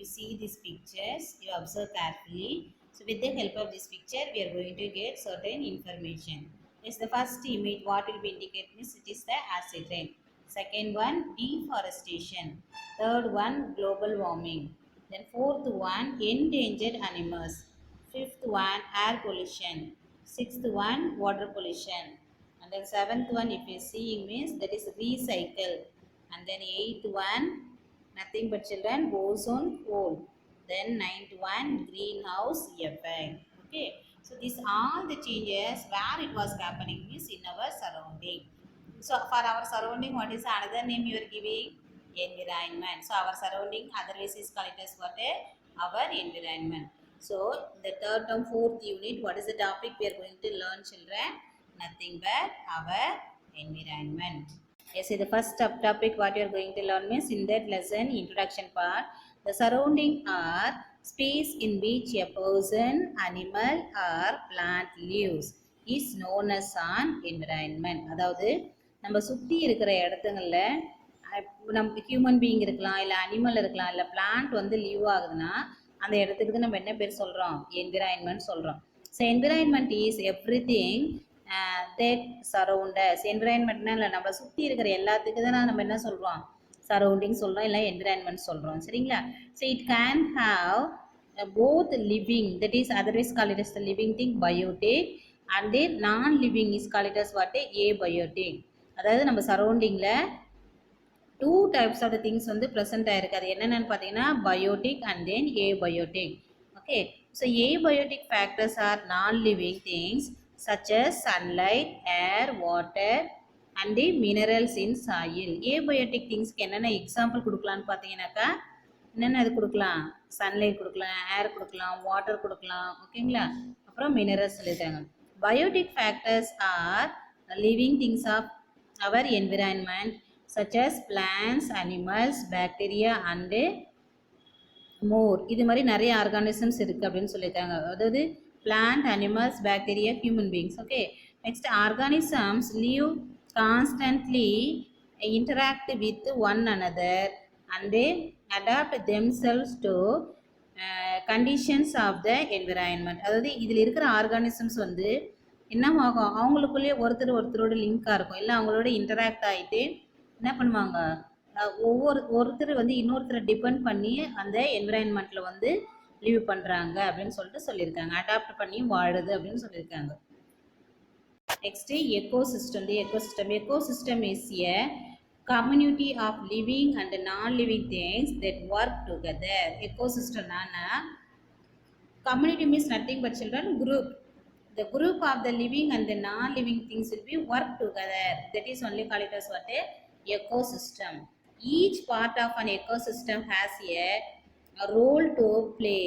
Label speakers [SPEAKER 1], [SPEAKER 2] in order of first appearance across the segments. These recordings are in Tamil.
[SPEAKER 1] you see these pictures, you observe carefully. So with the help of this picture, we are going to get certain information. Yes, the first image, what will be indicated means it is the acid rain. Second one, deforestation. Third one, global warming. Then fourth one, endangered animals. Fifth one, air pollution. Sixth one, water pollution. And then seventh one, if you see means that is recycle. And then eighth one, nothing but children, ozone hole. Then ninth one, greenhouse effect. Okay, so these all the changes where it was happening is in our surrounding. So for our surrounding, what is another name you are giving? Environment. So our surrounding otherwise is called as what? Our environment. So the third term fourth unit, what is the topic we are going to learn, children? Nothing but our environment. Yes, the first topic what you are going to learn means in that lesson introduction part, the surrounding are space in which a person, animal or plant lives is known as an environment. அதாவது நம்ம சுற்றி இருக்கிற இடத்துங்களில் நம்ம ஹியூமன் பீயிங் இருக்கலாம், இல்லை அனிமல் இருக்கலாம், இல்லை பிளான்ட் வந்து லீவ் ஆகுதுன்னா அந்த இடத்துக்கு நம்ம என்ன பேர் சொல்கிறோம்? என்விரான்மெண்ட் சொல்கிறோம். So environment is every thing that surround us. என்விரான்மெண்ட்னா இல்லை நம்ம சுற்றி இருக்கிற எல்லாத்துக்கு தான் நம்ம என்ன சொல்கிறோம்? சரௌண்டிங் சொல்கிறோம், இல்லை என்விரான்மெண்ட் சொல்கிறோம். சரிங்களா? So it can have both living, that is otherwise called it as the living thing, biotic, and the non-living is called it as what? Abiotic. அதாவது நம்ம சரௌண்டிங்கில் two types of the things வந்து ப்ரெசென்ட் ஆகிருக்கு. அது என்னென்னு பார்த்தீங்கன்னா biotic and then abiotic. Okay, so abiotic factors are non living things such as sunlight, air, water and the minerals in soil. Abiotic thingsக்கு என்னென்ன எக்ஸாம்பிள் கொடுக்கலான்னு பார்த்தீங்கன்னாக்கா என்னென்ன அது கொடுக்கலாம்? சன்லைட் கொடுக்கலாம், ஏர் கொடுக்கலாம், வாட்டர் கொடுக்கலாம். ஓகேங்களா? அப்புறம் மினரல்ஸ் சொல்லிட்டாங்க. Biotic factors are living things of our environment such as plants, animals, bacteria and more. இது மாதிரி நிறைய ஆர்கானிசம்ஸ் இருக்குது அப்படின்னு சொல்லியிருக்காங்க. அதாவது plant, animals, bacteria, human beings. Okay, next, organisms live constantly, interact with one another and they adapt themselves to conditions of the environment. அதாவது இதில் இருக்கிற ஆர்கானிசம்ஸ் வந்து என்னவாகும்? அவங்களுக்குள்ளேயே ஒருத்தரோட லிங்காக இருக்கும், இல்லை அவங்களோட இன்டராக்ட் ஆகிட்டு என்ன பண்ணுவாங்க? ஒருத்தர் வந்து இன்னொருத்தரை டிபெண்ட் பண்ணி அந்த என்விரான்மெண்ட்டில் வந்து லீவ் பண்ணுறாங்க அப்படின்னு சொல்லிட்டு சொல்லியிருக்காங்க. அடாப்ட் பண்ணி வாழுது அப்படின்னு சொல்லியிருக்காங்க. Next ecosystem. Ecosystem is a community of living and non-living things that work together. Ecosystem na community means nothing but children, group. The group of the living and the non-living things will be work together. That is only called it as what? Ecosystem. Each part of an ecosystem has a role to play.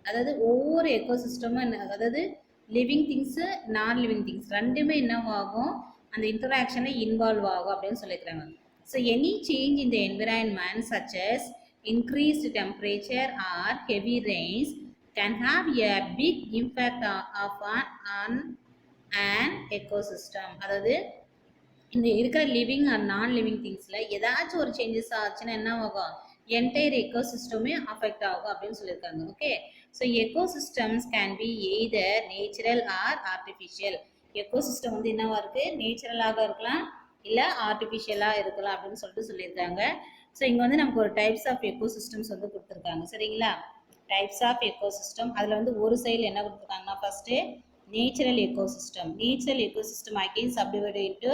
[SPEAKER 1] அதாவது ஒவ்வொரு எக்கோசிஸ்டமும், அதாவது living things non living things ரெண்டுமே என்னவாகும்? அந்த இன்டராக்ஷனில் இன்வால்வ் ஆகும் அப்படின்னு சொல்லியிருக்கிறாங்க. So any change in the environment such as increased temperature or heavy rains can have a big impact of on an ecosystem. அதாவது இந்த இருக்கிற லிவிங் ஆர் நான் லிவிங் திங்ஸில் ஏதாச்சும் ஒரு சேஞ்சஸ் ஆச்சுன்னா என்ன ஆகும்? என்டையர் எக்கோசிஸ்டமே அஃபெக்ட் ஆகும் அப்படின்னு சொல்லியிருக்காங்க. Okay, so ecosystems can be either natural R artificial. Ecosystem வந்து என்னவா இருக்குது? நேச்சுரலாக இருக்கலாம், இல்லை ஆர்டிஃபிஷியலாக இருக்கலாம் அப்படின்னு சொல்லிட்டு சொல்லியிருக்காங்க. ஸோ இங்கே வந்து நமக்கு ஒரு டைப்ஸ் ஆஃப் எக்கோசிஸ்டம்ஸ் வந்து கொடுத்துருக்காங்க. சரிங்களா? Types of ecosystem. அதில் வந்து ஒரு சைடில் என்ன கொடுத்துருக்காங்கன்னா first natural ecosystem. Natural ecosystem again subdivided into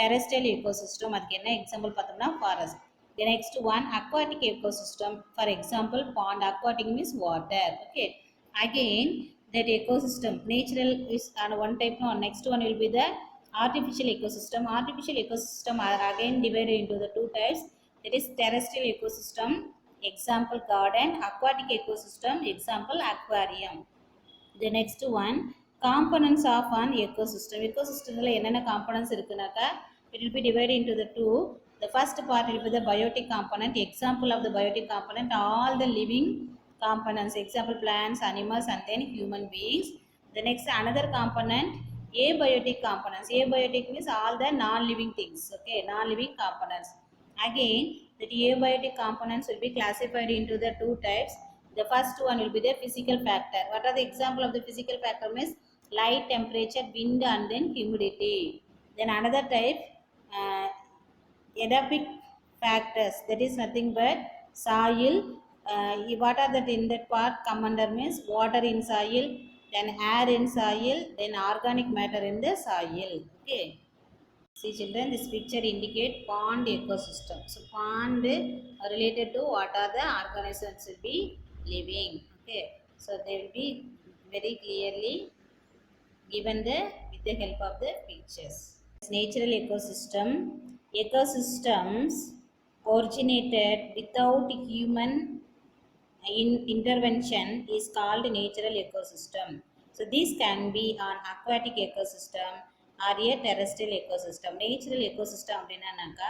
[SPEAKER 1] terrestrial ecosystem. அதுக்கு என்ன எக்ஸாம்பிள் பார்த்தோம்னா forest. The next one, aquatic ecosystem. For example, pond. Aquatic means water. Okay. Again, that ecosystem, natural is one type. No, next one will be the artificial ecosystem. Artificial ecosystem are again divided into the two types. That is terrestrial ecosystem. Example, garden. Aquatic ecosystem. Example, aquarium. The next one, components of an ecosystem. Ecosystem la enna components irukkunaka, it will be divided into the two. The first part will be the biotic component. Example of the biotic component, all the living components. Example, plants, animals and then human beings. The next another component, abiotic components. Abiotic means all the non-living things. Okay, non-living components. Again, the abiotic components will be classified into the two types. The first one will be the physical factor. What are the example of the physical factor? Means light, temperature, wind, and then humidity. Then another type, uh, edaphic factors, that is nothing but soil. What are that in that part come under means water in soil, then air in soil, then organic matter in the soil. Okay, see children, this picture indicate pond ecosystem. So pond related to what are the organisms will be living. Okay, so they will be very clearly given the with the help of the pictures. Natural ecosystem. Ecosystems originated without human intervention is called natural ecosystem. So this can be an aquatic ecosystem or a terrestrial ecosystem. Natural ecosystem அப்படின்னாக்கா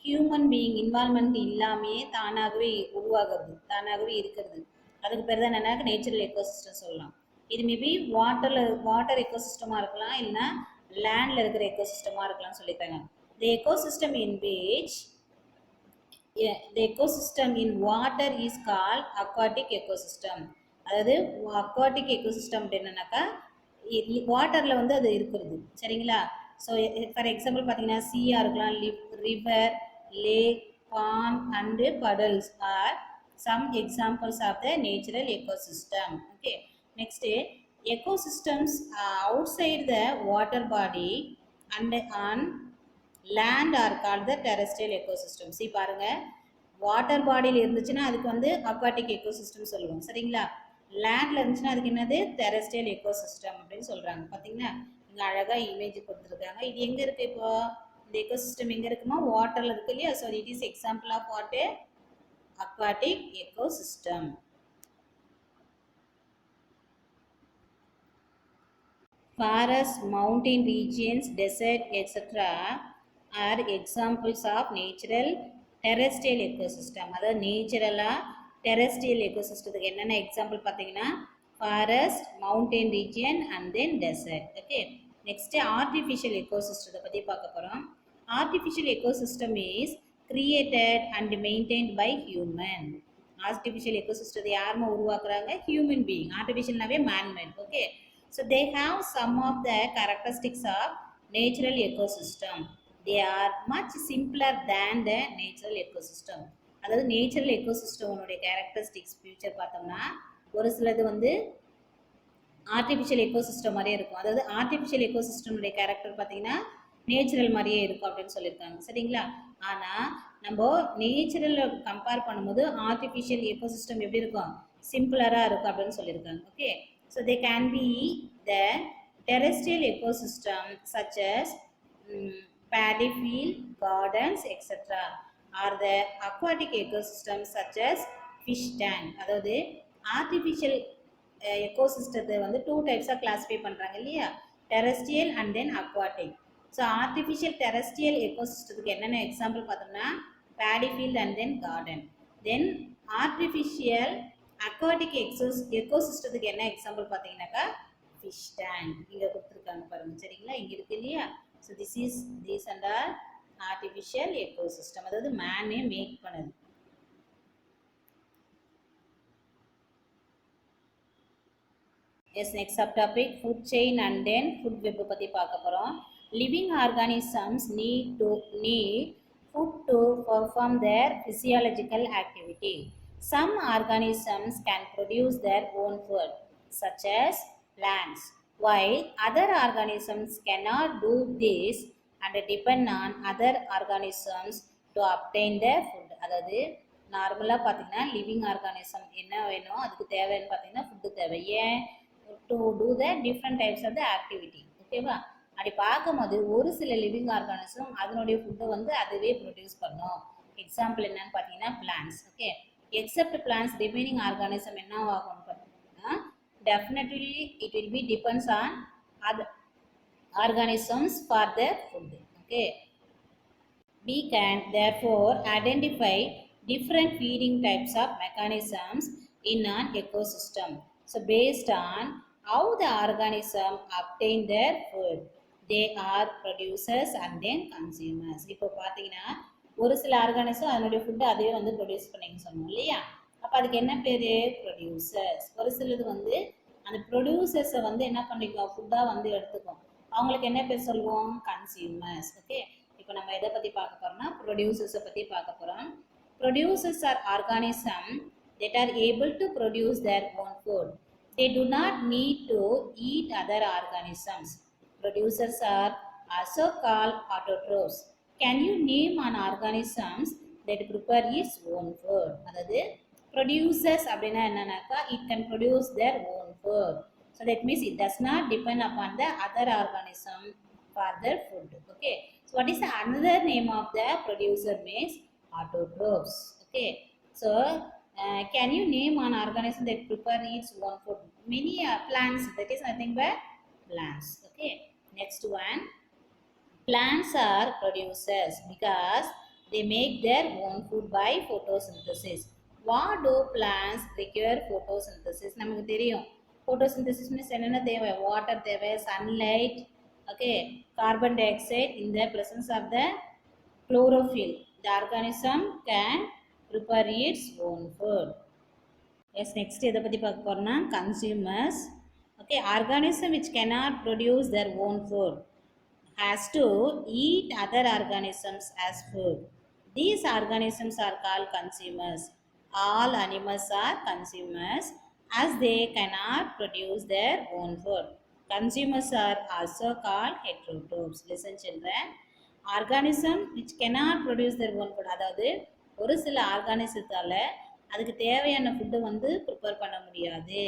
[SPEAKER 1] ஹியூமன் பீயிங் இன்வால்மெண்ட் இல்லாமையே தானாகவே உருவாகிறது, தானாகவே இருக்கிறது. அதுக்கு பேர் தான் என்னன்னா நேச்சுரல் எக்கோசிஸ்டம் சொல்லலாம். இது மேபி வாட்டர் எக்கோசிஸ்டமாக இருக்கலாம், இல்லைன்னா லேண்டில் இருக்கிற எக்கோசிஸ்டமாக இருக்கலாம்னு சொல்லியிருக்காங்க. The ecosystem in which the ecosystem in water is called aquatic ecosystem. அதாவது aquatic ecosystem என்னன்னாக்கா வாட்டரில் வந்து அது இருக்கிறது. சரிங்களா? ஸோ ஃபார் எக்ஸாம்பிள் பார்த்தீங்கன்னா சீயாக இருக்கலாம், river, lake, pond and puddles are some examples of the natural ecosystem. Okay, next ecosystems outside the water body and on land are called the terrestrial ecosystem. See பாருங்க, வாட்டர் பாடியில் இருந்துச்சுன்னா அதுக்கு வந்து அக்வாட்டிக் எக்கோசிஸ்டம் சொல்லுவோம். சரிங்களா? லேண்டில் இருந்துச்சுன்னா அதுக்கு என்னது டெரஸ்ட்ரியல் எக்கோசிஸ்டம் அப்படின்னு சொல்கிறாங்க. பார்த்தீங்கன்னா இங்கே அழகாக இமேஜ் கொடுத்துருக்காங்க. இது எங்கே இருக்குது? இப்போ இந்த எக்கோசிஸ்டம் எங்கே இருக்குமா? வாட்டரில் இருக்கு இல்லையா? So it is example of what aquatic ecosystem. Forests, mountain regions, desert, etc. are examples of natural terrestrial ecosystem. அதாவது நேச்சுரலாக டெரஸ்ட்ரியல் எக்கோசிஸ்டத்துக்கு என்னென்ன எக்ஸாம்பிள் பார்த்தீங்கன்னா forest, mountain region and then desert. Okay, next artificial எக்கோசிஸ்டத்தை பற்றி பார்க்க போகிறோம். Artificial ecosystem is created and maintained by human. Artificial ecosystem யாருமே உருவாக்குறாங்க? human being. artificialனாவே man made. Okay, so they have some of the characteristics of natural ecosystem. They are much simpler than the natural ecosystem. அதாவது நேச்சுரல் எக்கோசிஸ்டமோடைய கேரக்டரிஸ்டிக்ஸ் ஃபியூச்சர் பார்த்தோம்னா ஒரு சிலது வந்து ஆர்டிஃபிஷியல் எக்கோசிஸ்டம் மாதிரியே இருக்கும். அதாவது ஆர்டிஃபிஷியல் எக்கோசிஸ்டமுடைய கேரக்டர் பார்த்தீங்கன்னா நேச்சுரல் மாதிரியே இருக்கும் அப்படின்னு சொல்லியிருக்காங்க. சரிங்களா? ஆனால் நம்ம நேச்சுரலில் கம்பேர் பண்ணும்போது ஆர்டிஃபிஷியல் எக்கோசிஸ்டம் எப்படி இருக்கும்? சிம்பிளராக இருக்கும் அப்படின்னு சொல்லியிருக்காங்க. Okay, so they can be the terrestrial ecosystem such as paddy field, gardens, etc. or the aquatic ecosystem such as fish tank. அதாவது ஆர்டிஃபிஷியல் எக்கோசிஸ்டத்தை வந்து 2 டைப்ஸாக கிளாஸிஃபை பண்ணுறாங்க இல்லையா? Terrestrial and then aquatic. So artificial terrestrial எக்கோசிஸ்டத்துக்கு என்னென்ன எக்ஸாம்பிள் பார்த்தோம்னா paddy field and then garden. Then artificial aquatic எக்கோசிஸ்டத்துக்கு என்ன எக்ஸாம்பிள் பார்த்தீங்கன்னாக்கா ஃபிஷ் டேங்க். இங்கே கொடுத்துருக்காங்க பாருங்கள். சரிங்களா? இங்கே இருக்கு இல்லையா? So these and are artificial ecosystem, அதாவது மேனே மேக் பண்ணுது. Yes, next sub topic food chain and then food web பற்றி பார்க்க போகிறோம். Living organisms need food to perform their physiological activity. Some organisms can produce their own food, such as plants, while other organisms cannot do this and depend on other organisms to obtain their food. அதாவது நார்மலாக பார்த்தீங்கன்னா லிவிங் ஆர்கானிசம் என்ன வேணும், அதுக்கு தேவைன்னு பார்த்தீங்கன்னா ஃபுட்டு தேவை. ஏன்? To do the different types of the activity. ஓகேவா? அப்படி பார்க்கும்போது ஒரு சில லிவிங் ஆர்கானிசம் அதனுடைய ஃபுட்டை வந்து அதுவே ப்ரொடியூஸ் பண்ணும். எக்ஸாம்பிள் என்னன்னு பார்த்தீங்கன்னா plants. Okay, except plants remaining organism என்ன ஆகும்னு பார்த்தீங்கன்னா definitely it will be depends on other organisms for their food. Okay, we can therefore identify different feeding types of mechanisms in an ecosystem. So based on how the organism obtain their food, they are producers and then consumers. இப்போ பார்த்தீங்கன்னா ஒரு சில ஆர்கானிசம் அதனுடைய ஃபுட்டு அதுவே வந்து ப்ரொடியூஸ் பண்ணிங்க சொன்னோம் இல்லையா? அப்போ அதுக்கு என்ன பேர்? ப்ரொடியூசர்ஸ். ஒரு சிலது வந்து அந்த ப்ரொடியூசர்ஸை வந்து என்ன பண்ணிக்கும், ஃபுட்டாக வந்து எடுத்துக்கும். அவங்களுக்கு என்ன பேர் சொல்லுவோம்? கன்சியூமர்ஸ். ஓகே, இப்போ நம்ம எதை பற்றி பார்க்க போகிறோம்னா ப்ரொடியூசர்ஸை பற்றி பார்க்க போகிறோம். Producers are organisms that are able to produce their own food. They do not need to eat other organisms. Producers are also called autotrophs. Can you name an organisms that prepare its own food? அதாவது producers அப்படின்னா என்னன்னாக்கா it can produce their own food. So that means it does not depend upon the other organism for their food. Okay. So what is the another name of the producer means? Autotrophs. Okay. So can you name an organism that prepare its own food? Many plants. That is nothing but plants. Okay. Next one. Plants are producers because they make their own food by photosynthesis. What do plants require photosynthesis? நமக்கு தெரியும். Photosynthesis means என்னென்ன தேவை? Water தேவை, sunlight, okay, carbon dioxide in the presence of the chlorophyll. The organism can prepare its own food. Yes, next எதை பற்றி பார்க்க போறோம்னா consumers. Okay, organism which cannot produce their own food has to eat other organisms as food. These organisms are called consumers. All animals are consumers as they cannot produce their own food. Consumers are also called heterotrophs. Listen children. Organism which cannot produce their own food. அதாவது ஒரு சில ஆர்கானிசத்தால அதுக்கு தேவையான ஃபுட்டு வந்து ப்ரிப்பேர் பண்ண முடியாது.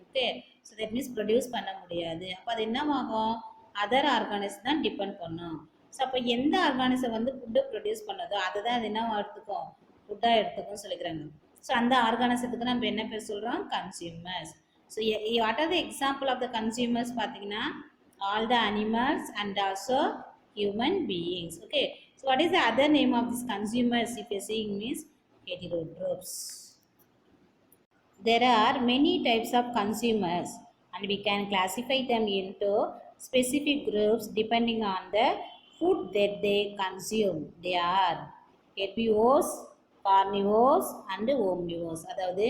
[SPEAKER 1] Okay, so that means produce பண்ண முடியாது. அப்போ அது என்னவாகும்? அதர் ஆர்கானிஸ் தான் டிபெண்ட் பண்ணும். ஸோ அப்போ எந்த ஆர்கானிசம் வந்து ஃபுட்டு ப்ரொடியூஸ் பண்ணதோ அதை தான் அது என்ன எடுத்துக்கும்? ஃபுட்டாக எடுத்துக்கும் சொல்லிக்கிறாங்க. ஸோ அந்த ஆர்கானிசத்துக்கு நம்ம என்ன பேர் சொல்கிறோம்? Consumers. So what are the example of the consumers பார்த்தீங்கன்னா all the animals and also human beings. Okay, so what is the other name of this consumers if you are seeing means heterotrophs. There are many types of consumers and we can classify them into specific groups depending on the food that they consume. They are herbivores, carnivores and omnivores. அதாவது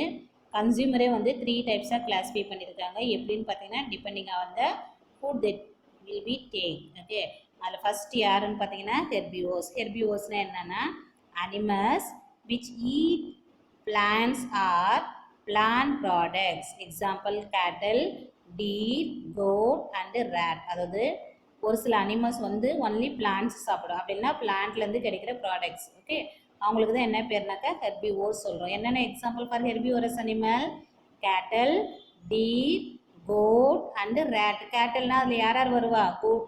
[SPEAKER 1] கன்சியூமரே வந்து 3 டைப்ஸாக கிளாஸிஃபை பண்ணியிருக்காங்க. எப்படின்னு பார்த்தீங்கன்னா depending on the food that will be take. Okay, அதில் ஃபஸ்ட் யாருன்னு பார்த்தீங்கன்னா ஹெர்பிவோர்ஸ். ஹெர்பிவோர்ஸ்னால் என்னென்னா animals which eat plants or plant products. Example cattle, deer, goat and rat. அதாவது ஒரு சில அனிமல்ஸ் வந்து ஒன்லி பிளான்ட்ஸ் சாப்பிடும். அப்படின்னா பிளான்ட்லேருந்து கிடைக்கிற ப்ராடக்ட்ஸ். ஓகே, அவங்களுக்கு தான் என்ன பேர்னாக்கா ஹெர்பிவோர்ஸ் சொல்கிறோம். என்னென்ன எக்ஸாம்பிள் ஃபார் ஹெர்பிவோரஸ் அனிமல்? கேட்டல், டீர், கோட் அண்டு ரேட். கேட்டல்னால் அதில் யார் யார் வருவா? கோட்.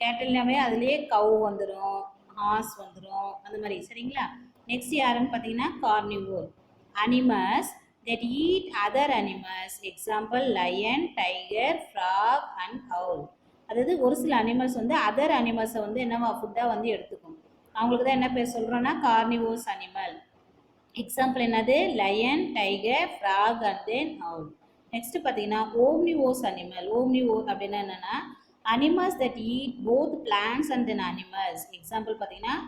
[SPEAKER 1] கேட்டல்னாவே அதுலேயே கவு வந்துடும், ஹார்ஸ் வந்துடும், அந்த மாதிரி. சரிங்களா? நெக்ஸ்ட் யாருன்னு பார்த்தீங்கன்னா carnivore. Animals that eat other animals. Example lion, tiger, frog and owl. அதாவது ஒரு சில அனிமல்ஸ் வந்து அதர் அனிமல்ஸை வந்து என்னவா ஃபுட்டாக வந்து எடுத்துக்கும். அவங்களுக்கு தான் என்ன பேர் சொல்கிறோன்னா கார்னிவோர்ஸ் அனிமல். எக்ஸாம்பிள் என்னது? Lion, tiger, frog and then owl. Next பார்த்தீங்கன்னா ஓம்னிவோர்ஸ் அனிமல். ஓம்னிவோர் அப்படின்னா என்னென்னா animals that eat both plants and then animals. Example பார்த்தீங்கன்னா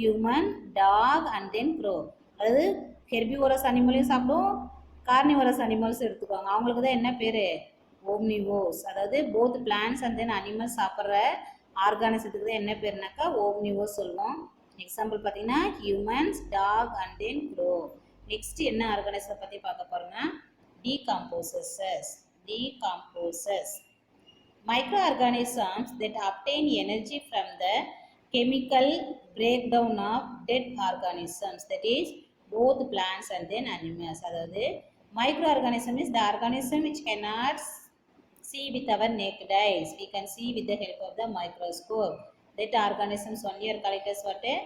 [SPEAKER 1] human, dog and then crow. அதாவது ஹெர்பிவோரஸ் அனிமலையும் சாப்பிடும், கார்னிவரஸ் அனிமல்ஸ் எடுத்துக்குவாங்க. அவங்களுக்கு தான் என்ன பேர்? ஓம்னிவோர்ஸ். அதாவது both plants and then animals சாப்பிட்ற ஆர்கானிசத்துக்கு தான் என்ன பேர்னாக்கா ஓம்னிவோர்ஸ் சொல்லுவோம். எக்ஸாம்பிள் பார்த்தீங்கன்னா humans, dog and then crow. Next என்ன ஆர்கானிசத்தை பற்றி பார்க்க போகிறோம்னா டீகாம்போசர்ஸ். டீகாம்போசர்ஸ் microorganisms that obtain energy from the chemical breakdown of dead organisms, that is both plants and then animals. அதாவது microorganism is the organism which cannot see with our naked eyes. We can see with the help of the microscope. That organisms one year collectors what a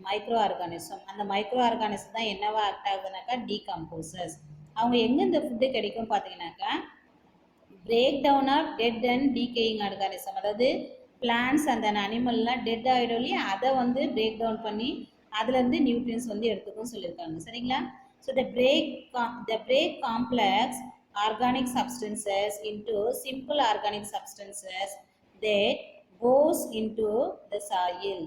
[SPEAKER 1] microorganism. அந்த microorganism தான் என்னவா ஆக்ட் ஆகுதுனாக்கா டீகம்போசர்ஸ். அவங்க எங்கே இந்த ஃபுட்டு கிடைக்கும் பார்த்தீங்கன்னாக்கா break down of dead and decaying organism. அதாவது பிளான்ட்ஸ் அந்த அனிமல்லாம் டெட் ஆகிடும் இல்லையா, அதை வந்து பிரேக் டவுன் பண்ணி அதுலேருந்து நியூட்ரியன்ஸ் வந்து எடுத்துக்கும் சொல்லியிருக்காங்க. சரிங்களா? So the break complex organic substances into simple organic substances that goes into the soil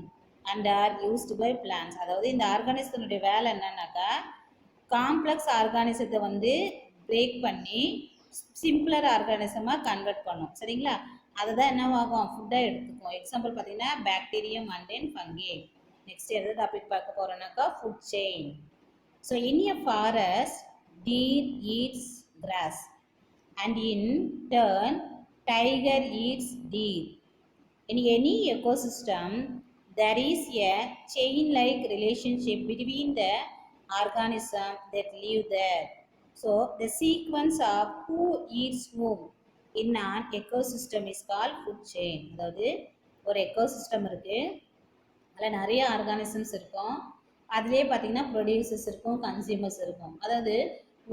[SPEAKER 1] and are used by plants. அதாவது இந்த ஆர்கானிசத்தினுடைய வேலை என்னன்னாக்கா காம்ப்ளெக்ஸ் ஆர்கானிசத்தை வந்து பிரேக் பண்ணி சிம்பிளர் ஆர்கானிசமாக கன்வெர்ட் பண்ணும். சரிங்களா? அதுதான் என்னவாகும், ஃபுட்டாக எடுத்துக்கும். எக்ஸாம்பிள் பார்த்தீங்கன்னா bacterium and then fungi. Next எந்த டாபிக் பார்க்க போகிறோம்னாக்கா food chain. So in a forest deer eats grass and in turn tiger eats deer. In any ecosystem there is a chain like relationship between the organisms that live there. So the sequence of who eats whom in an ecosystem is called food chain. அதாவது ஒரு எக்கோசிஸ்டம் இருக்குது, அதில் நிறைய ஆர்கானிசம்ஸ் இருக்கும். அதுலேயே பார்த்தீங்கன்னா ப்ரொடியூசர்ஸ் இருக்கும், கன்சியூமர்ஸ் இருக்கும். அதாவது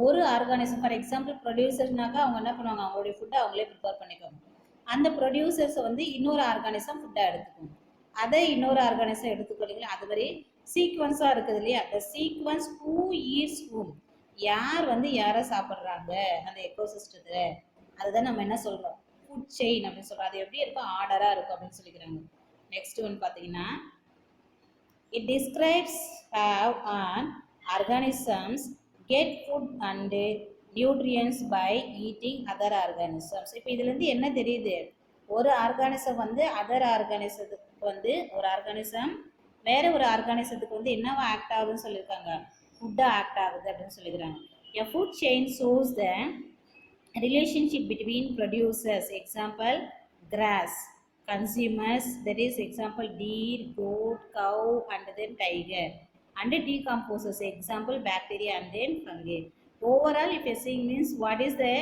[SPEAKER 1] ஒரு ஆர்கானிசம் ஃபார் எக்ஸாம்பிள் ப்ரொடியூசர்னாக்கா அவங்க என்ன பண்ணுவாங்க, அவங்களுடைய ஃபுட்டை அவங்களே ப்ரிப்பேர் பண்ணிக்குவாங்க. அந்த ப்ரொடியூசர்ஸை வந்து இன்னொரு ஆர்கானிசம் ஃபுட்டாக எடுத்துக்கும், அதை இன்னொரு ஆர்கானிசம் எடுத்துக்கொள்ளிங்களா. அது மாதிரி சீக்வன்ஸாக இருக்குது இல்லையா. அந்த சீக்வன்ஸ் ஹூ ஈட்ஸ் ஹூம், யார் வந்து யாரை சாப்பிட்றாங்க அந்த எக்கோசிஸ்டத்தில், அதுதான் நம்ம என்ன சொல்கிறோம், ஃபுட் செயின் அப்படின்னு சொல்கிறோம். அது எப்படி இருக்கும், ஆர்டராக இருக்கும் அப்படின்னு சொல்லிக்கிறாங்க. நெக்ஸ்ட் ஒன்று பார்த்தீங்கன்னா it describes how an organisms get food and nutrients by eating other organisms. இப்போ இதுலேருந்து என்ன தெரியுது, ஒரு ஆர்கானிசம் வந்து அதர் ஆர்கானிசத்துக்கு வந்து ஒரு ஆர்கானிசம் வேற ஒரு ஆர்கானிசத்துக்கு வந்து என்னவா ஆக்ட் ஆகுதுன்னு சொல்லியிருக்காங்க, ஃபுட்டாக ஆக்ட் ஆகுது அப்படின்னு சொல்லிக்கிறாங்க. A food chain shows the relationship between producers, example grass, consumers, that is example deer, goat, cow and then tiger, and decomposers, example bacteria and then fungi. Overall if you saying means what is the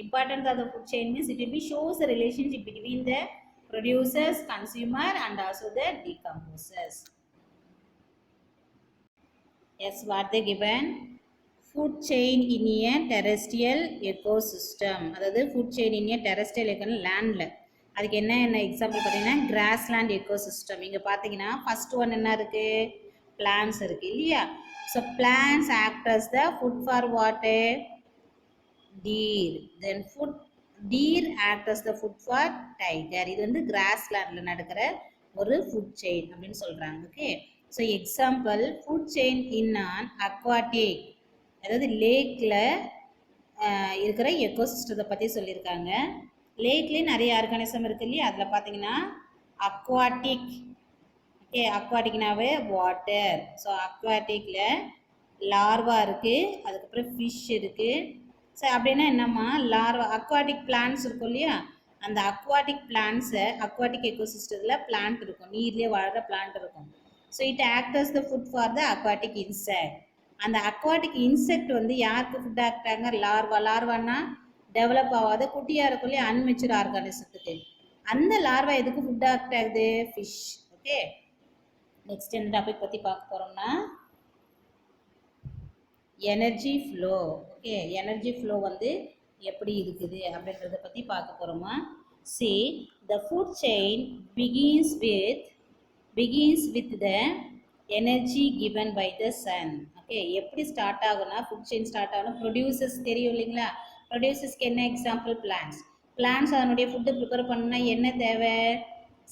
[SPEAKER 1] importance of the food chain means it will be shows the relationship between the producers, consumer and also the decomposers. Yes, what they given, food chain in a terrestrial ecosystem. அதாவது food chain in a terrestrial ecosystem லேண்டில். அதுக்கு என்ன என்ன எக்ஸாம்பிள் பார்த்தீங்கன்னா கிராஸ்லேண்ட் எக்கோசிஸ்டம். இங்கே பார்த்தீங்கன்னா ஃபர்ஸ்ட் ஒன் என்ன இருக்குது, பிளான்ஸ் இருக்குது இல்லையா. So plants act as the food for water deer, then food deer act as the food for tiger. இது வந்து கிராஸ்லேண்டில் நடக்கிற ஒரு ஃபுட் செயின் அப்படின்னு சொல்கிறாங்க. Okay, so example food chain in an aquatic, அதாவது லேக்கில் இருக்கிற எக்கோசிஸ்டத்தை பற்றி சொல்லியிருக்காங்க. லேக்லேயே நிறைய ஆர்கானிசம் இருக்குது இல்லையா. அதில் பார்த்தீங்கன்னா அக்வாட்டிக், ஓகே, அக்வாட்டிக்னாவே வாட்டர். ஸோ அக்வாட்டிக்கில் லார்வா இருக்குது, அதுக்கப்புறம் ஃபிஷ் இருக்குது. ஸோ அப்படின்னா என்னம்மா, லார்வா அக்வாட்டிக் பிளான்ட்ஸ் இருக்கும் இல்லையா, அந்த அக்வாட்டிக் பிளான்ட்ஸை அக்வாட்டிக் எக்கோசிஸ்டத்தில் பிளான்ட் இருக்கும், நீர்லேயே வாழ்கிற பிளான்ட் இருக்கும். So it act as the food for the aquatic insect. அந்த அக்வாட்டிக் இன்செக்ட் வந்து யாருக்கு ஃபுட் ஆக்ட் ஆகுங்க, லார்வா. லார்வானா டெவலப் ஆகாத குட்டியாக இருக்கும் இல்லையா, அன்மெச்சூர் ஆர்கானிசத்துக்கு. அந்த லார்வா எதுக்கு ஃபுட் ஆக்ட் ஆகுது, ஃபிஷ். ஓகே, நெக்ஸ்ட் என்ன டாபிக் பற்றி பார்க்க போகிறோம்னா energy flow. Okay, energy flow வந்து எப்படி இருக்குது அப்படின்றத பற்றி பார்க்க போகிறோமா. See the food chain begins with the energy given by the sun. Okay, எப்படி ஸ்டார்ட் ஆகுனா ஃபுட் செயின் ஸ்டார்ட் ஆகணும், ப்ரொடியூசர்ஸ் தெரியும் இல்லைங்களா. ப்ரொடியூசர்ஸ்க்கு என்ன எக்ஸாம்பிள், பிளான்ஸ். பிளான்ஸ் அதனுடைய ஃபுட்டு ப்ரிப்பேர் பண்ணணும்னா என்ன தேவை,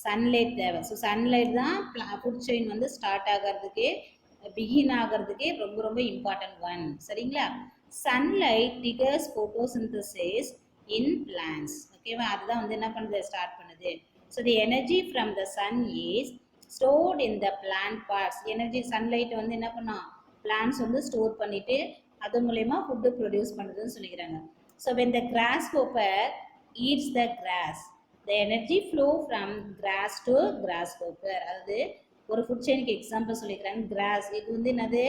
[SPEAKER 1] சன்லைட் தேவை. ஸோ சன்லைட் தான் ஃபுட் செயின் வந்து ஸ்டார்ட் ஆகிறதுக்கு, பிகின் ஆகிறதுக்கு ரொம்ப ரொம்ப இம்பார்ட்டன்ட் ஒன். சரிங்களா. Sunlight triggers photosynthesis in plants. ஓகேவா, அதுதான் வந்து என்ன பண்ணுது, ஸ்டார்ட் பண்ணுது. So the energy from the sun is stored in the plant parts. Energy sunlight வந்து என்ன பண்ணோம், பிளான்ட்ஸ் வந்து ஸ்டோர் பண்ணிவிட்டு அது மூலயமா ஃபுட்டு ப்ரொடியூஸ் பண்ணுறதுன்னு சொல்லிக்கிறாங்க. So when the grasshopper eats the grass, the energy flow from grass to grasshopper. அதாவது ஒரு ஃபுட் செயினுக்கு எக்ஸாம்பிள் சொல்லிக்கிறாங்க. கிராஸ் இது வந்து என்னது,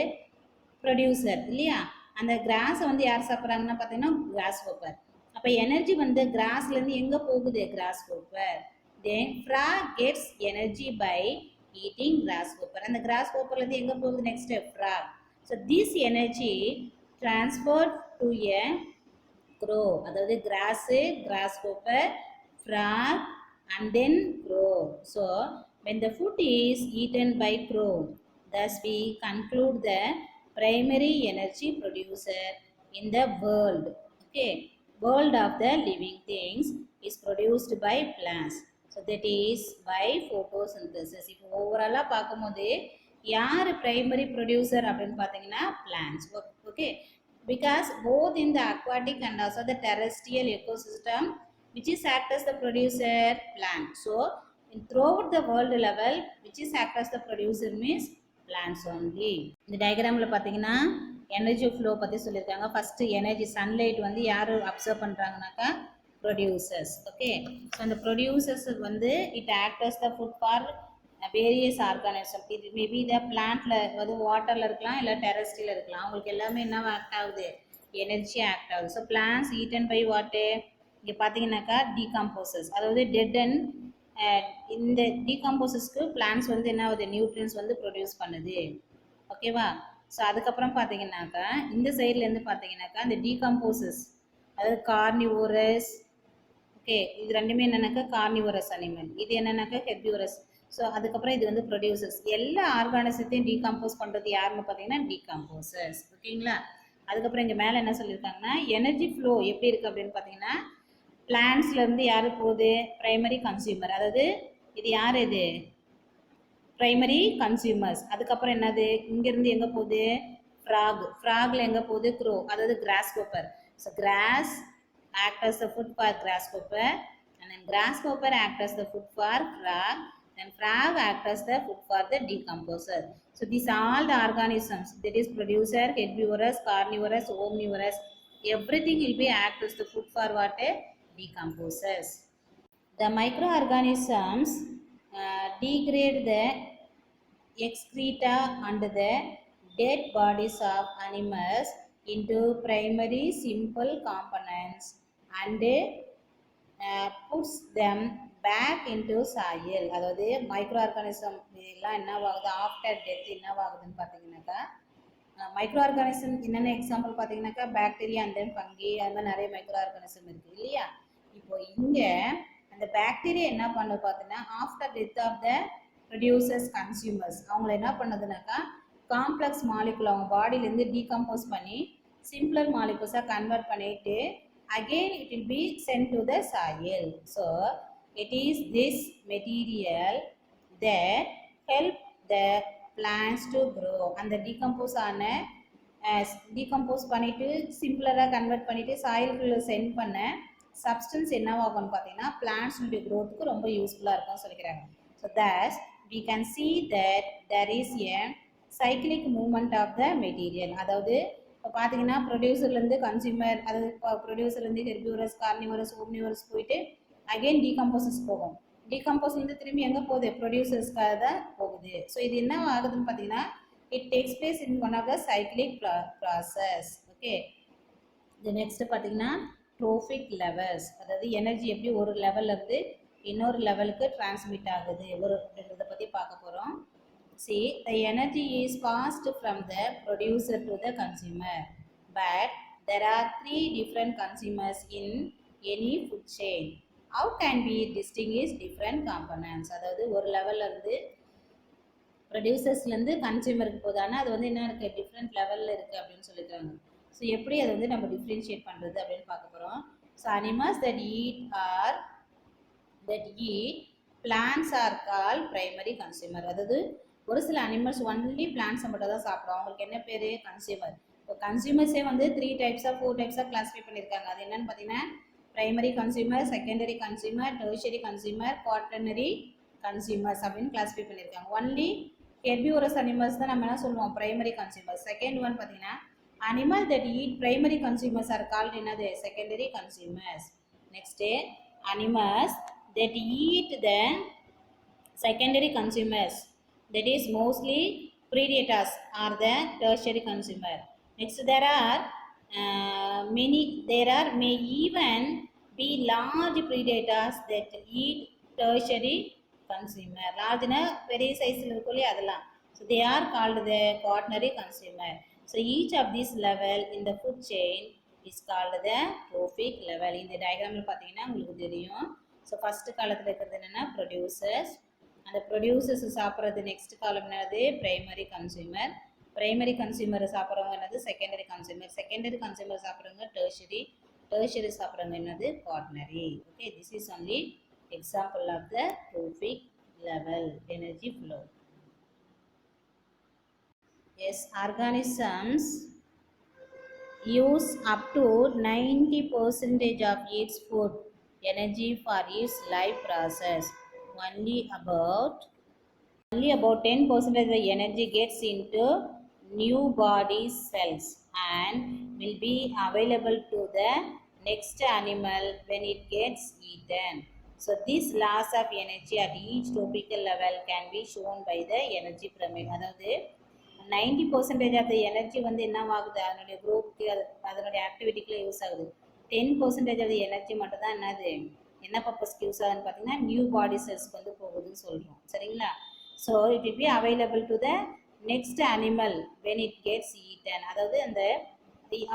[SPEAKER 1] ப்ரொடியூசர் இல்லையா. அந்த கிராஸை வந்து யார் சாப்பிட்றாங்கன்னா பார்த்தீங்கன்னா கிராஸ்ஹோப்பர். அப்போ எனர்ஜி வந்து கிராஸ்லேருந்து எங்கே போகுது, grasshopper. Then frog gets energy by eating grasshopper. அந்த கிராஸ்ஹோப்பர்லேருந்து எங்கே போகுது, next frog. So this energy transferred to a crow. அதாவது grass, grasshopper, frog and then crow. So when the food is eaten by crow, thus we conclude the primary energy producer in the world. Okay, world of the living things is produced by plants. So that is by photosynthesis. இப்போ ஓவராலாக பார்க்கும்போது யார் பிரைமரி ப்ரொடியூசர் அப்படின்னு பார்த்தீங்கன்னா plants. Okay, because both in the aquatic and also the terrestrial ecosystem which is act as the producer plant. So in throughout the world level which is act as the producer means plants only. இந்த டயக்ராமில் பார்த்தீங்கன்னா எனர்ஜி ஃப்ளோ பற்றி சொல்லியிருக்காங்க. ஃபஸ்ட்டு எனர்ஜி சன்லைட் வந்து யார் அப்சர்வ் பண்ணுறாங்கனாக்கா ப்ரொடியூசர்ஸ். ஓகே, ஸோ அந்த ப்ரொடியூசர்ஸ் வந்து it act as the food for various organism. இது மேபி இதை பிளான்ட்ல அதாவது வாட்டரில் இருக்கலாம், இல்லை டெரஸ்ட்ரியில் இருக்கலாம். அவங்களுக்கு எல்லாமே என்ன ஆக்ட் ஆகுது, எனர்ஜி ஆக்ட் ஆகுது. ஸோ பிளான்ஸ் ஈட்டன் பை வாட்டு, இங்கே பார்த்தீங்கன்னாக்கா டீகம்போசஸ், அதாவது டெட் அண்ட் இந்த டீகம்போசஸ்க்கு பிளான்ஸ் வந்து என்ன ஆகுது, நியூட்ரியன்ஸ் வந்து ப்ரொடியூஸ் பண்ணுது. ஓகேவா? ஸோ அதுக்கப்புறம் பார்த்தீங்கன்னாக்கா இந்த சைட்லேருந்து பார்த்தீங்கன்னாக்கா இந்த டீகம்போசஸ் அதாவது கார்னிவோரஸ். ஓகே, இது ரெண்டுமே என்னன்னாக்கா கார்னிவோரஸ் அனிமல், இது என்னன்னாக்கா ஹெர்பிவோரஸ். ஸோ அதுக்கப்புறம் இது வந்து ப்ரொடியூசர்ஸ். எல்லா ஆர்கானிசத்தையும் டீகம்போஸ் பண்ணுறது யாருன்னு பார்த்தீங்கன்னா டீகம்போசர்ஸ். ஓகேங்களா? அதுக்கப்புறம் இங்கே மேலே என்ன சொல்லியிருக்காங்கன்னா எனர்ஜி ஃப்ளோ எப்படி இருக்குது அப்படின்னு பார்த்தீங்கன்னா பிளான்ஸ்லேருந்து யார் போகுது, ப்ரைமரி கன்சியூமர். அதாவது இது யார், இது ப்ரைமரி கன்சியூமர்ஸ். அதுக்கப்புறம் என்னது, இங்கேருந்து எங்கே போகுது, ஃப்ராகில் எங்கே போகுது, க்ரோ, அதாவது cross copper. So cross act as the food for grasshopper, and then grasshopper act as the food for frog, then frog act as the food for the decomposer. So these all the organisms, that is producer, herbivorous, carnivorous, omnivorous, everything will be act as the food for what, decomposers. The microorganisms degrade the excreta and the dead bodies of animals into primary simple components and puts them back into soil. அதாவது மைக்ரோ ஆர்கானிசம் எல்லாம் என்னவாகுது, ஆஃப்டர் டெத் என்னவாகுதுன்னு பார்த்தீங்கன்னாக்கா மைக்ரோ ஆர்கானிசம் என்னென்ன எக்ஸாம்பிள் பார்த்தீங்கன்னாக்கா பாக்டீரியா அண்ட் தென் ஃபங்கி, அது மாதிரி நிறைய மைக்ரோ ஆர்கானிசம் இருக்குது இல்லையா. இப்போ இங்கே அந்த பாக்டீரியா என்ன பண்ணுது பார்த்தீங்கன்னா after death of the producers consumers அவங்கள என்ன பண்ணுதுனாக்கா காம்ப்ளெக்ஸ் மாலிகுல் அவங்க பாடியிலேருந்து டீகம்போஸ் பண்ணி சிம்பிளர் மாலிகுல்ஸாக கன்வெர்ட் பண்ணிட்டு again it will be sent to the soil. So it is this material that help the plants to grow. And the decompose பண்ணிட்டு சிம்பிளராக கன்வெர்ட் பண்ணிட்டு சாயிலுக்குள்ள சென்ட் பண்ண சப்ஸ்டன்ஸ் என்னவாகும்னு பார்த்தீங்கன்னா பிளான்ட்ஸுடைய க்ரோத்துக்கு ரொம்ப யூஸ்ஃபுல்லாக இருக்கும்னு சொல்லிக்கிறாங்க. So that we can see that there is a cyclic movement of the material. அதாவது இப்போ பார்த்தீங்கன்னா ப்ரொடியூசர்லேருந்து கன்சியூமர், அதாவது ப்ரொடியூசர்லேருந்து ஹெர்பிவோரஸ், கார்னிவோரஸ், ஓம்னிவோரஸ் போயிட்டு அகெயின் டீகம்போசஸ் போகும். டீகம்போஸ்லேருந்து திரும்பி எங்கே போகுது, ப்ரொடியூசர்ஸ்க்காக தான் போகுது. ஸோ இது என்ன ஆகுதுன்னு பார்த்தீங்கன்னா it takes place in one of the cyclic process. Okay, இது நெக்ஸ்ட் பார்த்தீங்கன்னா ட்ரோஃபிக் லெவல்ஸ், அதாவது எனர்ஜி எப்படி ஒரு லெவல்லேருந்து இன்னொரு லெவலுக்கு டிரான்ஸ்மிட் ஆகுது ஒரு அப்படின்றத பற்றி பார்க்க போகிறோம். See, the energy is passed from the producer to the consumer, but there are 3 different consumers in any food chain. How can we distinguish different components? அதாவது ஒரு லெவல்ல இருந்து ப்ரொடியூசர்ஸ்லேருந்து கன்சியூமருக்கு போதானா அது வந்து என்ன இருக்குது, டிஃப்ரெண்ட் லெவலில் இருக்குது அப்படின்னு சொல்லியிருக்காங்க. ஸோ எப்படி அதை வந்து நம்ம டிஃப்ரென்ஷியேட் பண்ணுறது அப்படின்னு பார்க்க போகிறோம். So animals that eat plants are called primary consumer. அதாவது ஒரு சில அனிமல்ஸ் ஒன்லி பிளான்ஸை மட்டும் தான் சாப்பிடும், அவங்களுக்கு என்ன பேர், கன்சியூமர். இப்போ கன்சியூமர்ஸே வந்து 3 டைப்ஸாக 4 டைப்ஸாக கிளாஸிஃபை பண்ணியிருக்காங்க. அது என்னன்னு பார்த்தீங்கன்னா primary consumer, secondary consumer, tertiary consumer, quaternary consumers அப்படின்னு கிளாஸிஃபை பண்ணியிருக்காங்க. ஒன்லி ஹெர்பிவோரஸ் அனிமல்ஸ் தான் நம்ம என்ன சொல்லுவோம், பிரைமரி கன்சியூமர். செகண்ட் ஒன் பார்த்தீங்கன்னா animal that eat primary consumers are called என்னது, secondary consumers. Next animals that eat the secondary consumers, that is mostly predators, are the tertiary consumer. Next there are may even be large predators that eat tertiary consumer. large na very size la irukku illaya adala, so they are called the quaternary consumer. So each of these level in the food chain is called the trophic level. இந்த diagramல பாத்தீங்கன்னா உங்களுக்கு தெரியும். ஸோ ஃபஸ்ட்டு காலத்தில் இருக்கிறது என்னென்னா ப்ரொடியூசர்ஸ், அந்த ப்ரொடியூசர்ஸ் சாப்பிட்றது நெக்ஸ்ட் காலம் என்னது, ப்ரைமரி கன்சியூமர். ப்ரைமரி கன்சியூமரை சாப்பிட்றவங்க என்னது, செகண்டரி கன்சியூமர். செகண்டரி கன்சியூமர் சாப்பிட்றவங்க டெர்ஷரி. டெர்ஷரி சாப்பிட்றவங்க என்னது, quaternary. Okay, this is only example of the trophic level energy flow. Yes, organisms use up to 90% of its food energy for its life process. Only about only about 10% of the energy gets into new body cells and will be available to the next animal when it gets eaten. So these loss of energy at each topical level can be shown by the energy pyramid. அதாவது 90% ஆஃப் த எனர்ஜி வந்து என்னவாகுது அதனுடைய குரூப்க்கு அதனுடைய ஆக்டிவிட்டிக்குள்ள யூஸ் ஆகுது. 10% ஆஃப் த எனர்ஜி மட்டும் தான் என்னது என்ன பர்பஸ்க்கு யூஸ் ஆகுதுன்னு பார்த்தீங்கன்னா நியூ பாடி செல்ஸ்க்கு வந்து போகுதுன்னு சொல்கிறோம். சரிங்களா? So it will be available to the next animal when it gets eaten. அதாவது அந்த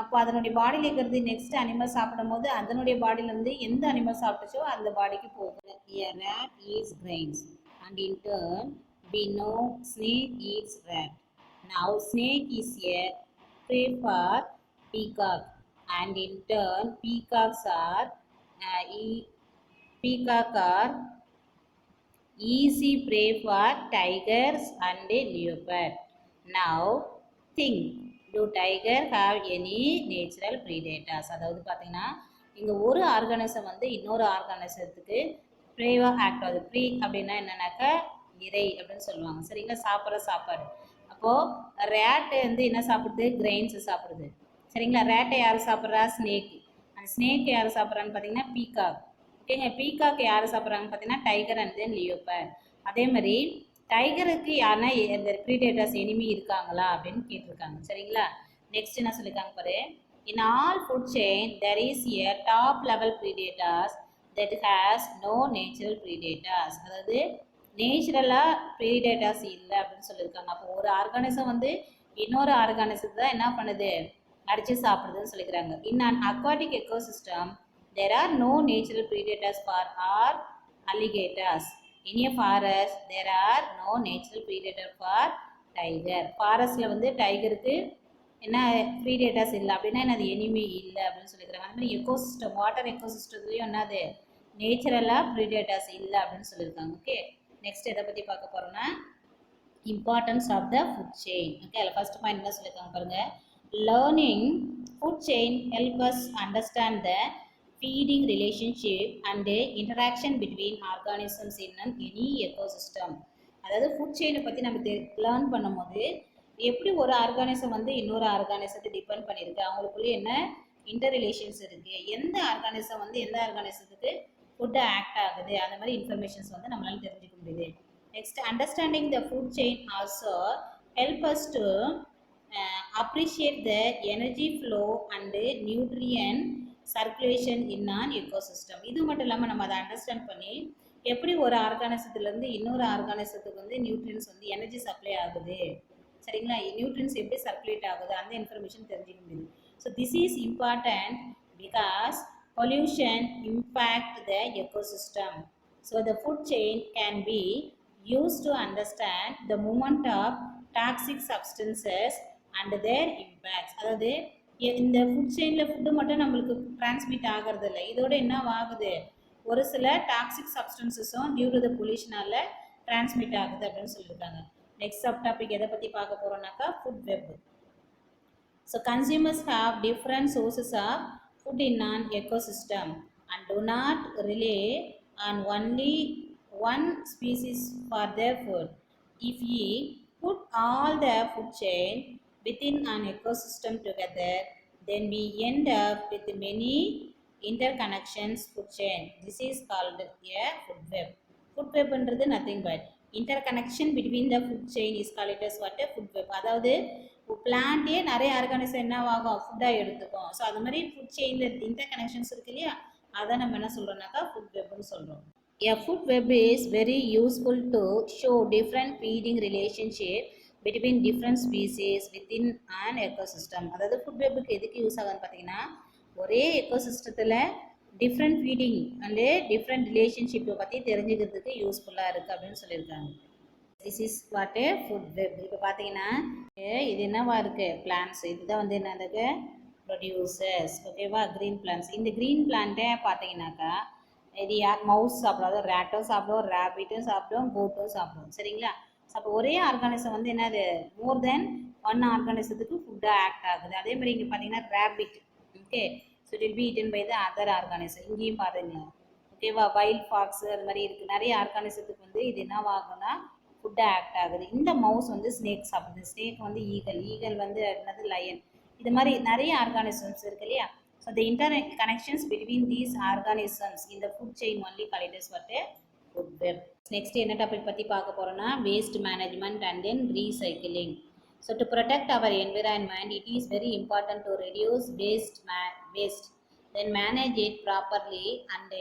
[SPEAKER 1] அப்போ அதனுடைய பாடியில் இருக்கிறது நெக்ஸ்ட் அனிமல் சாப்பிடும் போது அதனுடைய பாடியிலேருந்து எந்த அனிமல் சாப்பிட்டுச்சோ அந்த பாடிக்கு போகுது. A rat eats grains and in turn we know snake eats rat. Now snake is a prey for peacock and in turn peacock are easy prey for tigers and leopard. Now think, do tiger have any natural predators? அதாவது பார்த்தீங்கன்னா இங்கே ஒரு ஆர்கானிசம் வந்து இன்னொரு ஆர்கானிசத்துக்கு ப்ரேவாக ஆக்ட் ஆகுது. ப்ரீ அப்படின்னா என்னன்னாக்கா இறை அப்படின்னு சொல்லுவாங்க. சரிங்களா? சாப்பிட்ற சாப்பாடு. அப்போது ரேட்டு வந்து என்ன சாப்பிடுது? கிரெயின்ஸு சாப்பிடுது. சரிங்களா? ரேட்டை யார் சாப்பிட்றா? ஸ்னேக்கு. அந்த ஸ்னேக் யார் சாப்பிட்றான்னு பார்த்தீங்கன்னா பீகாக். ஓகேங்க. பீகாக் யார் சாப்பிட்றாங்கன்னு பார்த்தீங்கன்னா டைகர் அண்ட் தென் லியோபர். அதே மாதிரி டைகருக்கு யாருன்னா இந்த ப்ரீடேட்டர்ஸ் எனிமி இருக்காங்களா அப்படின்னு கேட்டிருக்காங்க. சரிங்களா? நெக்ஸ்ட் என்ன சொல்லியிருக்காங்க பாரு. In all food chain there is a top level predators that has no natural predators. அதாவது நேச்சுரலாக ப்ரீடேட்டர்ஸ் இல்லை அப்படின்னு சொல்லியிருக்காங்க. அப்போ ஒரு ஆர்கானிசம் வந்து இன்னொரு ஆர்கானிசத்தை தான் என்ன பண்ணுது? அடித்து சாப்பிடுதுன்னு சொல்லிக்கிறாங்க. In an aquatic ecosystem there are no natural predators for all alligators. In a forest there are no natural predator for tiger. ஃபாரஸ்ட்டில் வந்து டைகருக்கு என்ன ப்ரீடேட்டர்ஸ் இல்லை அப்படின்னா என்னது எனிமி இல்லை அப்படின்னு சொல்லிக்கிறாங்க. அது மாதிரி எக்கோசிஸ்டம் வாட்டர் எக்கோசிஸ்டத்துலேயும் என்னது நேச்சுரலாக ப்ரீடேட்டர்ஸ் இல்லை அப்படின்னு சொல்லியிருக்காங்க. ஓகே. நெக்ஸ்ட் எதை பற்றி பார்க்க போகிறோன்னா importance of the food chain. Okay. அதில் ஃபர்ஸ்ட் பாயிண்ட் என்ன சொல்லியிருக்காங்க பாருங்கள். Learning food chain help us understand the feeding relationship and interaction between organisms in any ecosystem. அதாவது ஃபுட் செயினை பற்றி நம்ம லேர்ன் பண்ணும்போது எப்படி ஒரு ஆர்கானிசம் வந்து இன்னொரு ஆர்கானிசத்தை டிபெண்ட் பண்ணியிருக்கு, அவங்களுக்குள்ளே என்ன இன்டர் ரிலேஷன்ஸ் இருக்குது, எந்த ஆர்கானிசம் வந்து எந்த ஆர்கானிசத்துக்கு ஃபுட்டு ஆக்ட் ஆகுது, அந்த மாதிரி இன்ஃபர்மேஷன்ஸ் வந்து நம்மளால தெரிஞ்சுக்க முடியுது. Next understanding the food chain also help us to appreciate the energy flow and nutrient circulation in an ecosystem. இது மட்டும் இல்லாமல் நம்ம அதை அண்டர்ஸ்டாண்ட் பண்ணி எப்படி ஒரு ஆர்கானிசத்துலேருந்து இன்னொரு ஆர்கானிசத்துக்கு வந்து நியூட்ரியன்ஸ் வந்து எனர்ஜி சப்ளை ஆகுது. சரிங்களா? நியூட்ரியன்ஸ் எப்படி சர்க்குலேட் ஆகுது அந்த இன்ஃபர்மேஷன் தெரிஞ்சுக்க முடியுது. So this is important because pollution impact the ecosystem. So the food chain can be use to understand the moment of toxic substances and their impacts. அதாவது இந்த ஃபுட் செயினில் ஃபுட்டு மட்டும் நம்மளுக்கு டிரான்ஸ்மிட் ஆகிறது இல்லை, இதோட என்ன ஆகுது? ஒரு சில டாக்ஸிக் சப்ஸ்டன்சஸும் டியூ டு த பொல்யூஷனால் டிரான்ஸ்மிட் ஆகுது அப்படின்னு சொல்லியிருக்காங்க. நெக்ஸ்ட் சப் டாபிக் எதை பற்றி பார்க்க போகிறோம்னாக்கா food web. So consumers have different sources of food in an ecosystem and do not rely on only one species for their food. If we put all the food chain within an ecosystem together, then we end up with many interconnections food chain. This is called a food web. Food web என்றது nothing but interconnection between the food chain is called as what a food web. அதாவது பிளான்ட்டே நிறைய ஆர்கானிசம் என்னவாகும்? ஃபுட்டாக எடுத்துக்கும். ஸோ அது மாதிரி ஃபுட் செயினில் இன்டர்கனெக்ஷன்ஸ் இருக்கு இல்லையா, அதை நம்ம என்ன சொல்கிறோம்னாக்கா ஃபுட் வெப்னு சொல்கிறோம். A food web is very useful to show different feeding relationship between different species within an ecosystem. அதாவது ஃபுட் வெப்புக்கு எதுக்கு யூஸ் ஆகுதுன்னு பார்த்தீங்கன்னா ஒரே எக்கோசிஸ்டத்தில் டிஃப்ரெண்ட் ஃபீடிங் அண்டு டிஃப்ரெண்ட் ரிலேஷன்ஷிப்பை பற்றி தெரிஞ்சுக்கிறதுக்கு யூஸ்ஃபுல்லாக இருக்குது அப்படின்னு சொல்லியிருக்காங்க. This is what A food web. இப்போ பார்த்தீங்கன்னா இது என்னவா இருக்குது? பிளான்ட்ஸ். இதுதான் வந்து என்னதுக்கு ப்ரொடியூசர்ஸ். ஓகேவா? Green plants. இந்த க்ரீன் பிளான்ட்டை பார்த்தீங்கன்னாக்கா இது மவுஸ் சாப்பிடும், அதாவது ரேட்டும் சாப்பிடும், ரேபிட்டும் சாப்பிடும், கோட்டும் சாப்பிடும். சரிங்களா? அப்போ ஒரே ஆர்கானிசம் வந்து என்னது மோர் தென் ஒன் ஆர்கானிசத்துக்கு ஃபுட்டாக ஆக்ட் ஆகுது. அதே மாதிரி இங்கே பார்த்தீங்கன்னா rabbit, okay, so it will be eaten by the other organism. இங்கேயும் பாருங்களேன், ஓகேவா, வைல்ட் ஃபாக்ஸ் அது மாதிரி இருக்குது. நிறைய ஆர்கானிசத்துக்கு வந்து இது என்னவாகும்னா ஃபுட்டாக ஆக்ட் ஆகுது. இந்த மவுஸ் வந்து ஸ்னேக் சாப்பிடுது, ஸ்னேக் வந்து ஈகல், ஈகல் வந்து என்னது லயன். இது மாதிரி நிறைய ஆர்கானிசம்ஸ் இருக்கு இல்லையா. So the connections between these organisms இந்த food chain only called as what food web. Next என்ன டாபிக் பற்றி பார்க்க போகிறோன்னா waste management and then recycling. So to protect our environment it is very important to reduce waste, then manage it properly and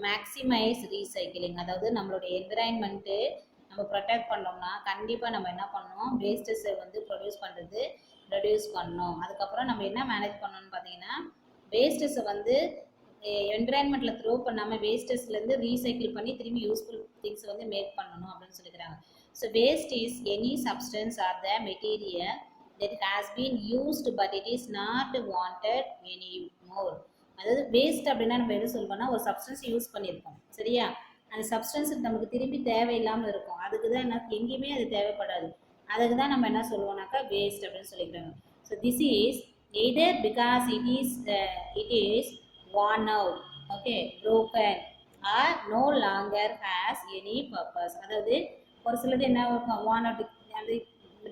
[SPEAKER 1] maximize recycling. அதாவது நம்மளுடைய என்விரான்மெண்ட்டு நம்ம ப்ரொடெக்ட் பண்ணோம்னா கண்டிப்பாக நம்ம என்ன பண்ணணும், வேஸ்டஸை வந்து ரெடியூஸ் பண்ணணும். அதுக்கப்புறம் நம்ம என்ன மேனேஜ் பண்ணணும்னு பார்த்தீங்கன்னா வேஸ்டஸை வந்து என்விரான்மெண்ட்டில் த்ரோ பண்ணாமல் வேஸ்டஸ்லேருந்து ரீசைக்கிள் பண்ணி திரும்பி யூஸ்ஃபுல் திங்ஸ் வந்து மேக் பண்ணணும் அப்படின்னு சொல்லிக்கிறாங்க. So waste is any substance R the material that has been used but it is not wanted anymore. அதாவது வேஸ்ட் அப்படின்னா நம்ம எது சொல்லுவோம்னா ஒரு சப்ஸ்டன்ஸ் யூஸ் பண்ணியிருக்கோம் சரியா, அந்த சப்ஸ்டன்ஸ் நமக்கு திரும்பி தேவையில்லாமல் இருக்கும், அதுக்கு தான் என்ன எங்கேயுமே அது தேவைப்படாது, அதுக்கு தான் நம்ம என்ன சொல்லுவோம்னாக்கா வேஸ்ட் அப்படின்னு சொல்லிக்கிறாங்க. So this is either because it is worn out, okay, broken or no longer has any purpose. அதாவது ஒரு சிலது என்ன இருக்கும், worn out அது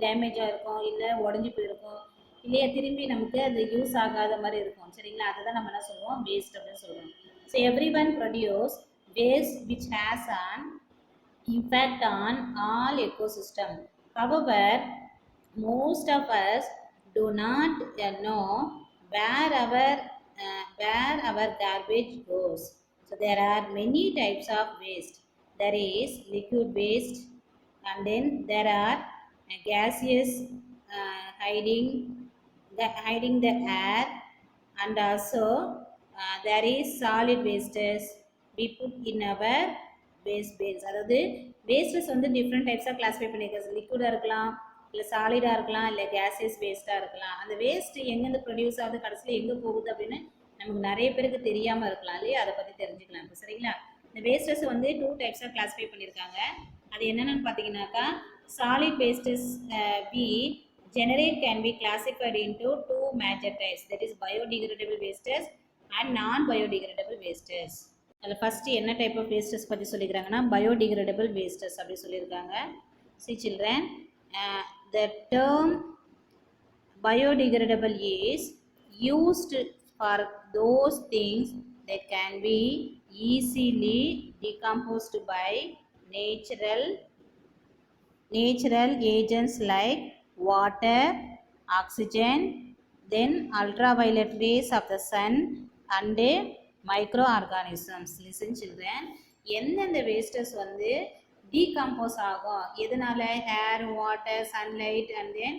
[SPEAKER 1] டேமேஜாக இருக்கும், இல்லை உடஞ்சி போயிருக்கும், இல்லையா திரும்பி நமக்கு அது யூஸ் ஆகாத மாதிரி இருக்கும் சரிங்களா, அதை தான் நம்ம என்ன சொல்லுவோம் வேஸ்ட் அப்படின்னு சொல்லுவோம். So every one produce waste which has an impact on all ecosystem. However, most of us do not know where our garbage goes. So there are many types of waste. There is liquid waste, and then there are gaseous hiding the air, and also there is solid wastes we put in our waste bins. அதாவது வேஸ்டஸ் வந்து டிஃப்ரெண்ட் டைப்ஸாக கிளாஸிஃபை பண்ணியிருக்காங்க, லிக்விடாக இருக்கலாம், இல்லை சாலிடாக இருக்கலாம், இல்லை கேஸியஸ் வேஸ்ட்டாக இருக்கலாம். அந்த வேஸ்ட் எங்கேருந்து ப்ரொடியூஸ் ஆகுது, கடைசியில் எங்கே போகுது அப்படின்னு நமக்கு நிறைய பேருக்கு தெரியாமல் இருக்கலாம் இல்லையா, அதை பற்றி தெரிஞ்சுக்கலாம் இப்போ சரிங்களா. இந்த வேஸ்டஸ் வந்து 2 டைப்ஸாக கிளாஸிஃபை பண்ணியிருக்காங்க. அது என்னென்னு பார்த்தீங்கன்னாக்கா solid wastes we generate can be classified into 2 major types, that is biodegradable wastes and non-biodegradable wastes. அதில் ஃபஸ்ட்டு என்ன டைப் ஆஃப் வேஸ்டஸ் பற்றி சொல்லிக்கிறாங்கன்னா பயோடிகிரேடபிள் வேஸ்டஸ் அப்படி சொல்லியிருக்காங்க. See children, the term biodegradable is used for those things that can be easily decomposed by natural agents like water, oxygen, then ultraviolet rays of the sun and microorganisms. Listen children, எந்தெந்த வேஸ்டஸ் வந்து டீகம்போஸ் ஆகும் எதனால, air, water, sunlight and then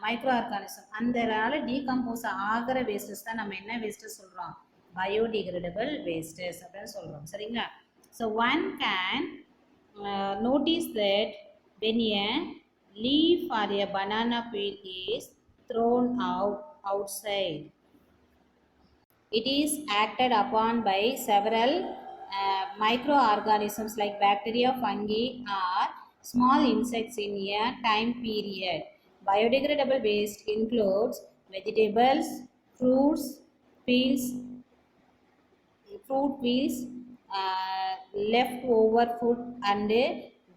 [SPEAKER 1] micro organism, அந்தனால டீகம்போஸ் ஆகிற வேஸ்டஸ் தான் நம்ம என்ன வேஸ்டஸ் சொல்கிறோம், பயோடிகிரேடபிள் வேஸ்டஸ் அப்படின்னு சொல்கிறோம் சரிங்களா. So one can notice that when a leaf or a banana peel is thrown outside, it is acted upon by several microorganisms like bacteria, fungi or small insects in a time period. Biodegradable waste includes vegetables, fruit peels, leftover food and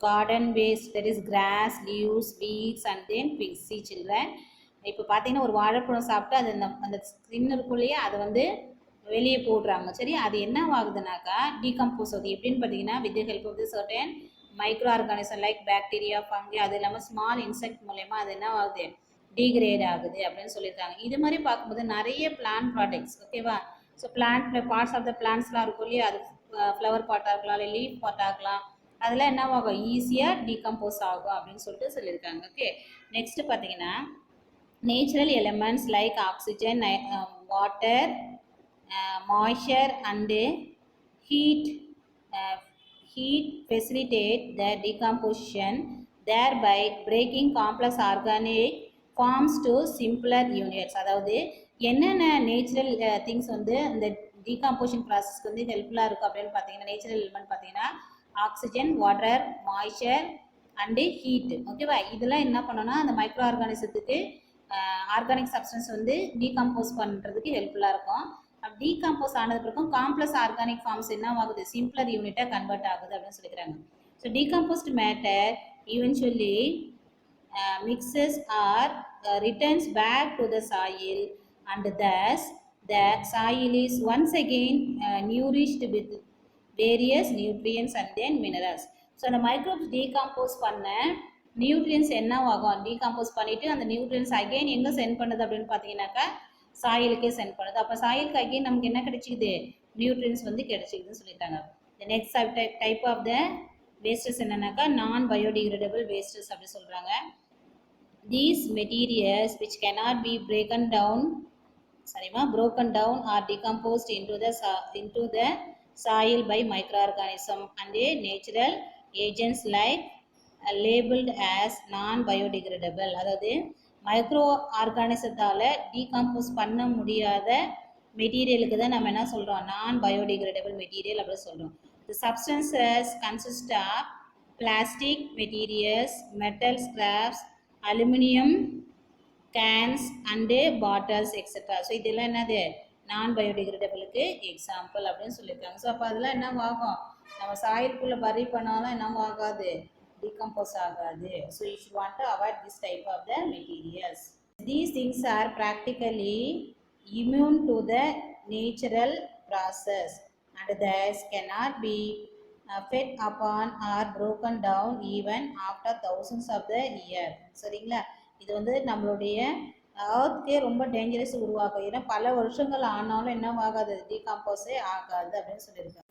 [SPEAKER 1] garden waste, that is grass, leaves, weeds and then pigs. See children, இப்போ பார்த்தீங்கன்னா ஒரு வாழைப்பழம் சாப்பிட்டு அது அந்த ஸ்கின் இருக்குள்ளேயே அதை வந்து வெளியே போடுறாங்க சரி, அது என்ன ஆகுதுனாக்கா டீகம்போஸ் ஆகுது. எப்படின்னு பார்த்தீங்கன்னா with the help of the certain microorganism like bacteria, fungi, அது இல்லாமல் ஸ்மால் இன்செக்ட் மூலயமா அது என்ன ஆகுது, டீக்ரேட் ஆகுது அப்படின்னு சொல்லியிருக்காங்க. இது மாதிரி பார்க்கும்போது நிறைய பிளான்ட் ப்ராடக்ட்ஸ் ஓகேவா. So plant parts of the பிளான்ட்ஸ்லாம் இருக்கும் இல்லையா, அது ஃப்ளவர் பார்ட்டாக இருக்கலாம், இல்லை லீஃப் பார்ட்டாக இருக்கலாம், அதெல்லாம் என்ன ஆகும், ஈஸியாக டீகம்போஸ் ஆகும் அப்படின்னு சொல்லிட்டு சொல்லியிருக்காங்க. ஓகே, நெக்ஸ்ட் பார்த்தீங்கன்னா natural elements like oxygen, water, moisture and heat facilitate the decomposition, thereby breaking complex organic forms to simpler units. அதாவது என்னென்ன நேச்சுரல் திங்ஸ் வந்து இந்த டீகம்போசிஷன் ப்ராசஸ்க்கு வந்து ஹெல்ப்ஃபுல்லாக இருக்கும் அப்படின்னு பார்த்தீங்கன்னா நேச்சுரல் எலிமெண்ட் பார்த்தீங்கன்னா oxygen, water, moisture and heat. ஓகேவா? இதெல்லாம் என்ன பண்ணோன்னா அந்த மைக்ரோ ஆர்கானிசத்துக்கு ஆர்கானிக் சப்ஸ்டன்ஸ் வந்து டீகம்போஸ் பண்ணுறதுக்கு ஹெல்ப்ஃபுல்லாக இருக்கும். டீகம்போஸ் ஆனது பிறகும் காம்ப்ளெக்ஸ் ஆர்கானிக் ஃபார்ம்ஸ் என்ன ஆகுது, சிம்பிளர் யூனிட்டாக கன்வெர்ட் ஆகுது அப்படின்னு சொல்லிக்கிறாங்க. So decomposed matter eventually mixes or returns back to the soil, and thus the soil is once again nourished with various nutrients and then minerals. So அந்த மைக்ரோப்ஸ் டீகம்போஸ் பண்ண நியூட்ரியன்ஸ் என்ன ஆகும், டீகம்போஸ் பண்ணிவிட்டு அந்த நியூட்ரியன்ஸ் அகெயின் எங்கே சென்ட் பண்ணுது அப்படின்னு பார்த்தீங்கன்னாக்கா சாயிலுக்கே சென்ட் பண்ணுது. அப்போ சாயிலுக்கு அகெயின் நமக்கு என்ன கிடைச்சிக்குது, நியூட்ரியன்ஸ் வந்து கிடைச்சிக்குதுன்னு சொல்லிட்டாங்க. The next type of the wastes என்னன்னாக்கா நான் பயோடிகிரேடபிள் வேஸ்டஸ் அப்படி சொல்கிறாங்க. These materials which cannot be broken down or decomposed into the soil by microorganism and natural agents like labeled as non-biodegradable. அதாவது மைக்ரோ ஆர்கானிசத்தால் டீகம்போஸ் பண்ண முடியாத மெட்டீரியலுக்கு தான் நம்ம என்ன சொல்கிறோம், நான் பயோடிகிரேடபிள் மெட்டீரியல் அப்படின்னு சொல்கிறோம். The substances consist of plastic materials, metal scraps, aluminium cans and bottles etc. So இதெல்லாம் என்னது நான் பயோடிகிரேடபிளுக்கு எக்ஸாம்பிள் அப்படின்னு சொல்லியிருக்காங்க. ஸோ அப்போ அதெல்லாம் என்ன ஆகும், நம்ம சாயிலுக்குள்ளே பரி பண்ணாலும் என்ன ஆகாது, decompose ஆகாது. So you should want to avoid this type of the materials. These things are practically immune to the natural process and thus cannot be fed upon or broken down even after thousands of the years. சரிங்களா? இது வந்து நம்மளுடைய எர்த்கே ரொம்ப டேஞ்சரஸ் உருவாக்கும். ஏன்னா பல வருஷங்கள் ஆனாலும் என்ன ஆகாது, டீகம்போஸே ஆகாது அப்படின்னு சொல்லியிருக்காங்க.